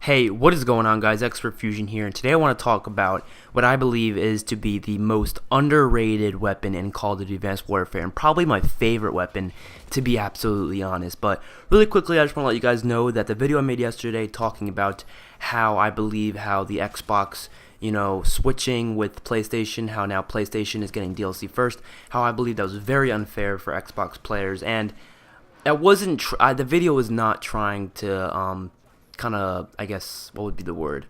Hey, what is going on, guys? Xpertfusion here, and today I want to talk about what I believe is to be the most underrated weapon in Call of Duty Advanced Warfare, and probably my favorite weapon, to be absolutely honest. But really quickly, I just want to let you guys know that the video I made yesterday talking about how I believe how the Xbox, switching with PlayStation, how now PlayStation is getting DLC first, how I believe that was very unfair for Xbox players, and it wasn't. The video was not trying to kind of, I guess, what would be the word?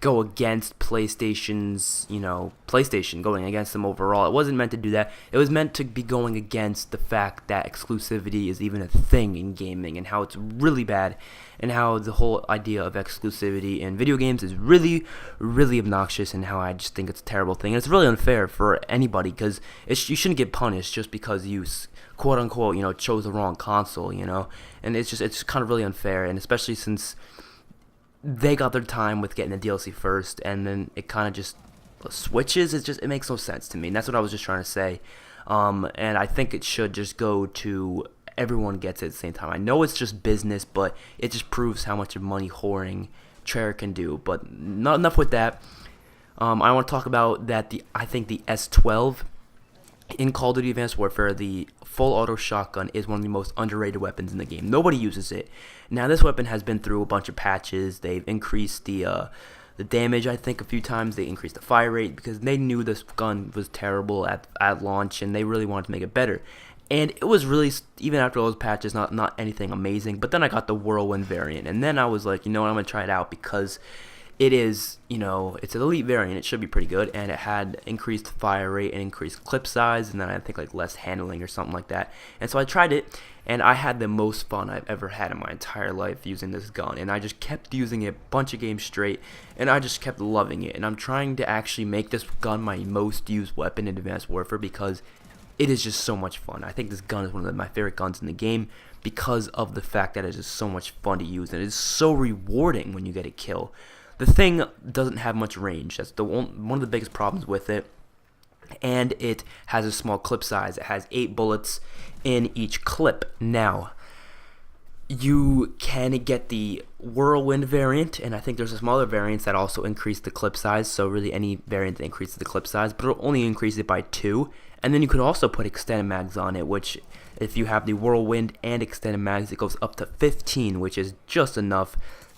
Go against PlayStation's, PlayStation, going against them overall. It wasn't meant to do that. It was meant to be going against the fact that exclusivity is even a thing in gaming and how it's really bad and how the whole idea of exclusivity in video games is really, really obnoxious and how I just think it's a terrible thing. And it's really unfair for anybody because you shouldn't get punished just because you quote unquote, chose the wrong console, and it's kind of really unfair, and especially since they got their time with getting the DLC first, and then it kind of just switches. It makes no sense to me, and that's what I was just trying to say. And I think it should just go to everyone gets it at the same time. I know it's just business, but it just proves how much of money whoring Treyarch can do. But not enough with that. I want to talk about that. I think the S-12 in Call of Duty Advanced Warfare, the full auto shotgun, is one of the most underrated weapons in the game. Nobody uses it. Now, this weapon has been through a bunch of patches. They've increased the damage, I think, a few times. They increased the fire rate because they knew this gun was terrible at launch, and they really wanted to make it better. And it was really, even after those patches, not anything amazing. But then I got the Whirlwind variant, and then I was like, you know what, I'm going to try it out because it is, it's an elite variant. It should be pretty good, and it had increased fire rate and increased clip size, and then I think like less handling or something like that. And so I tried it, and I had the most fun I've ever had in my entire life using this gun, and I just kept using it a bunch of games straight, and I just kept loving it. And I'm trying to actually make this gun my most used weapon in Advanced Warfare because it is just so much fun. I think this gun is one of my favorite guns in the game because of the fact that it is just so much fun to use, and it is so rewarding when you get a kill. The thing doesn't have much range. That's one of the biggest problems with it. And it has a small clip size. It has 8 bullets in each clip. Now, you can get the Whirlwind variant, and I think there's some other variants that also increase the clip size. So really any variant that increases the clip size, but it'll only increase it by 2. And then you could also put extended mags on it, which if you have the Whirlwind and extended mags, it goes up to 15, which is just enough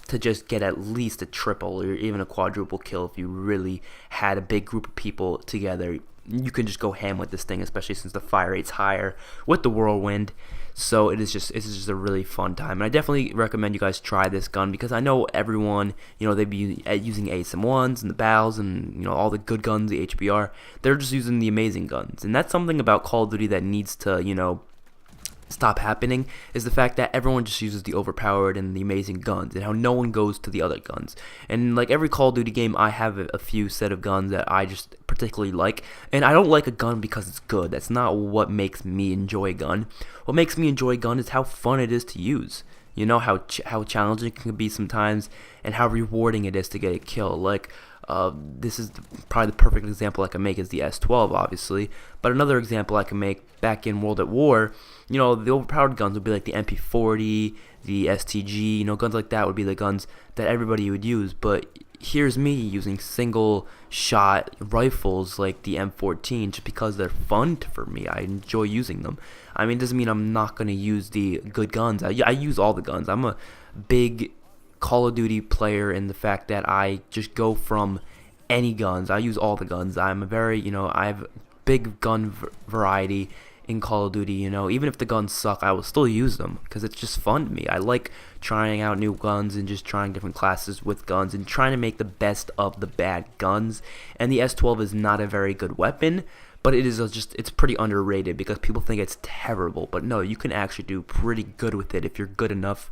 to just get at least a triple or even a quadruple kill. If you really had a big group of people together, you can just go ham with this thing, especially since the fire rate's higher with the Whirlwind. So it's just a really fun time, and I definitely recommend you guys try this gun because I know everyone, they'd be using ASM1s and the BALs and all the good guns, the HBR. They're just using the amazing guns, and that's something about Call of Duty that needs to stop happening, is the fact that everyone just uses the overpowered and the amazing guns, and how no one goes to the other guns. And like every Call of Duty game, I have a few set of guns that I just particularly like, and I don't like a gun because it's good. That's not what makes me enjoy a gun. What makes me enjoy a gun is how fun it is to use. How challenging it can be sometimes, and how rewarding it is to get a kill. Like this is probably the perfect example I can make is the S-12, obviously. But another example I can make back in World at War, the overpowered guns would be like the MP40, the STG, guns like that would be the guns that everybody would use. But here's me using single shot rifles like the M14 just because they're fun for me. I enjoy using them. I mean, it doesn't mean I'm not going to use the good guns. I use all the guns. I'm a big Call of Duty player in the fact that I just go from any guns. I use all the guns. I'm a very, I have big gun variety in Call of Duty. Even if the guns suck, I will still use them because it's just fun to me. I like trying out new guns and just trying different classes with guns and trying to make the best of the bad guns. And the S-12 is not a very good weapon, but it is it's pretty underrated because people think it's terrible. But no, you can actually do pretty good with it if you're good enough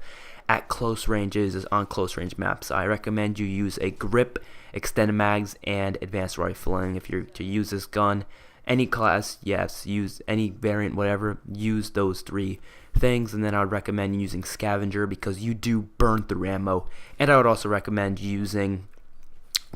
at close ranges on close range maps. I recommend you use a grip, extended mags, and advanced rifling if you're to use this gun. Any class, yes, use any variant, whatever, use those 3 things. And then I would recommend using scavenger because you do burn through ammo. And I would also recommend using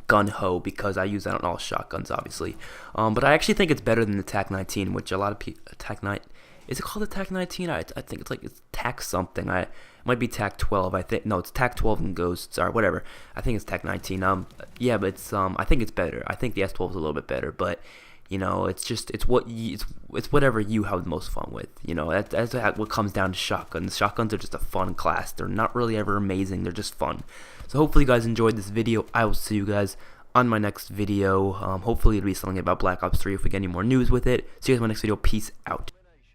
gun ho because I use that on all shotguns, obviously. But I actually think it's better than the TAC-19, which a lot of people TAC-9. Is it called the TAC-19? I think it's TAC something. It might be TAC 12. I think no, it's TAC 12 and Ghosts or whatever. I think it's TAC 19. Yeah, but it's I think it's better. I think the S-12 is a little bit better, but you know, it's whatever you have the most fun with. You know, that's what comes down to shotguns. Shotguns are just a fun class. They're not really ever amazing. They're just fun. So hopefully you guys enjoyed this video. I will see you guys on my next video. Hopefully it'll be something about Black Ops 3 if we get any more news with it. See you guys in my next video. Peace out.